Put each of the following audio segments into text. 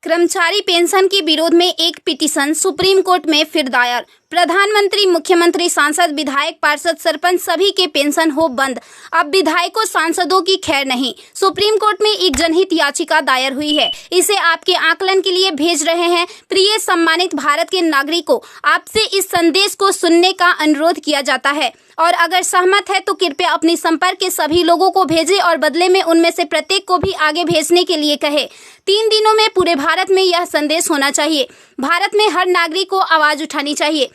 कर्मचारी पेंशन के विरोध में एक पिटीशन सुप्रीम कोर्ट में फिर दायर। प्रधानमंत्री, मुख्यमंत्री, सांसद, विधायक, पार्षद, सरपंच सभी के पेंशन हो बंद। अब विधायकों, सांसदों की खैर नहीं। सुप्रीम कोर्ट में एक जनहित याचिका दायर हुई है। इसे आपके आकलन के लिए भेज रहे हैं। प्रिय सम्मानित भारत के नागरिकों, आपसे इस संदेश को सुनने का अनुरोध किया जाता है और अगर सहमत है तो कृपया अपने संपर्क के सभी लोगों को भेजें और बदले में उनमें से प्रत्येक को भी आगे भेजने के लिए कहे। 3 दिनों में पूरे भारत में यह संदेश होना चाहिए। भारत में हर नागरिक को आवाज उठानी चाहिए।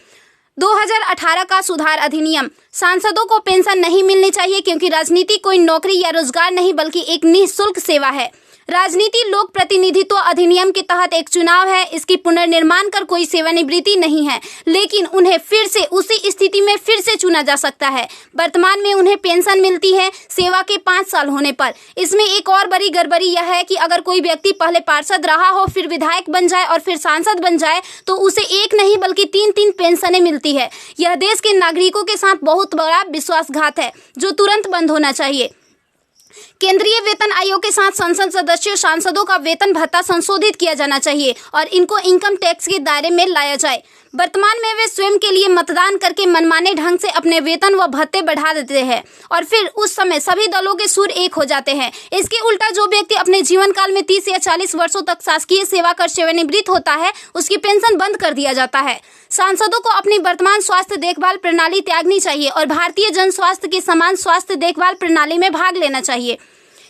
2018 का सुधार अधिनियम। सांसदों को पेंशन नहीं मिलनी चाहिए क्योंकि राजनीति कोई नौकरी या रोजगार नहीं बल्कि एक निःशुल्क सेवा है। राजनीति लोक प्रतिनिधित्व अधिनियम के तहत एक चुनाव है। इसकी पुनर्निर्माण कर कोई सेवानिवृत्ति नहीं है, लेकिन उन्हें फिर से उसी स्थिति में फिर से चुना जा सकता है। वर्तमान में उन्हें पेंशन मिलती है सेवा के 5 साल होने पर। इसमें एक और बड़ी गड़बड़ी यह है कि अगर कोई व्यक्ति पहले पार्षद रहा हो, फिर विधायक बन जाए और फिर सांसद बन जाए तो उसे एक नहीं बल्कि 3-3 पेंशनें मिलती है। यह देश के नागरिकों के साथ बहुत बड़ा विश्वासघात है जो तुरंत बंद होना चाहिए। केंद्रीय वेतन आयोग के साथ संसद सदस्यों, सांसदों का वेतन भत्ता संशोधित किया जाना चाहिए और इनको इनकम टैक्स के दायरे में लाया जाए। वर्तमान में वे स्वयं के लिए मतदान करके मनमाने ढंग से अपने वेतन व भत्ते बढ़ा देते हैं और फिर उस समय सभी दलों के सुर एक हो जाते हैं। इसके उल्टा जो व्यक्ति अपने जीवन काल में 30 या 40 वर्षों तक शासकीय सेवा कर सेवानिवृत्त होता है, उसकी पेंशन बंद कर दिया जाता है। सांसदों को अपनी वर्तमान स्वास्थ्य देखभाल प्रणाली त्यागनी चाहिए और भारतीय जन स्वास्थ्य के समान स्वास्थ्य देखभाल प्रणाली में भाग लेना चाहिए।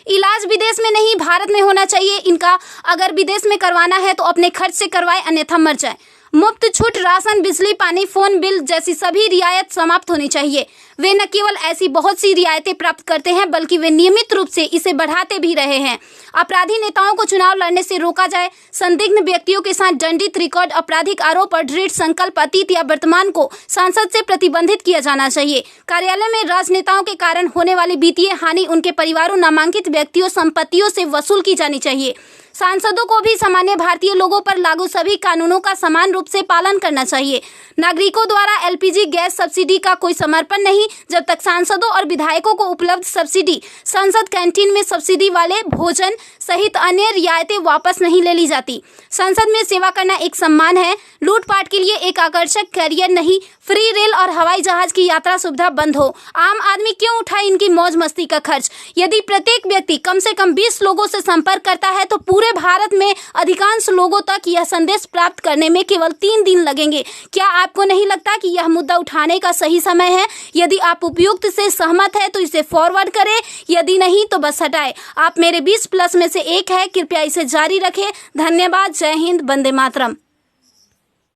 इलाज विदेश में नहीं, भारत में होना चाहिए। इनका अगर विदेश में करवाना है तो अपने खर्च से करवाए, अन्यथा मर जाए। मुफ्त छूट राशन, बिजली, पानी, फोन बिल जैसी सभी रियायत समाप्त होनी चाहिए। वे न केवल ऐसी बहुत सी रियायतें प्राप्त करते हैं बल्कि वे नियमित रूप से इसे बढ़ाते भी रहे हैं। अपराधी नेताओं को चुनाव लड़ने से रोका जाए। संदिग्ध व्यक्तियों के साथ दंडित रिकॉर्ड, आपराधिक आरोप और दृढ़ संकल्प अतीत या वर्तमान को संसद से प्रतिबंधित किया जाना चाहिए। कार्यालय में राजनेताओं के कारण होने वाली वित्तीय हानि उनके परिवारों, नामांकित व्यक्तियों, संपत्तियों से वसूल की जानी चाहिए। सांसदों को भी सामान्य भारतीय लोगों पर लागू सभी कानूनों का समान रूप से पालन करना चाहिए। नागरिकों द्वारा एलपीजी गैस सब्सिडी का कोई समर्पण नहीं जब तक सांसदों और विधायकों को उपलब्ध सब्सिडी, संसद कैंटीन में सब्सिडी वाले भोजन सहित अन्य रियायतें वापस नहीं ले ली जाती। संसद में सेवा करना एक सम्मान है, लूटपाट के लिए एक आकर्षक कैरियर नहीं। फ्री रेल और हवाई जहाज की यात्रा सुविधा बंद हो। आम आदमी क्यों उठाए इनकी मौज मस्ती का खर्च? यदि प्रत्येक व्यक्ति कम से कम 20 लोगों से संपर्क करता है तो पूरे भारत में अधिकांश लोगों तक यह संदेश प्राप्त करने में केवल 3 दिन लगेंगे। क्या आपको नहीं लगता कि यह मुद्दा उठाने का सही समय है? यदि आप उपयुक्त से सहमत है तो इसे फॉरवर्ड करें, यदि नहीं तो बस हटाएं। आप मेरे 20+ में से एक है। कृपया इसे जारी रखें। धन्यवाद। जय हिंद। वंदे मातरम।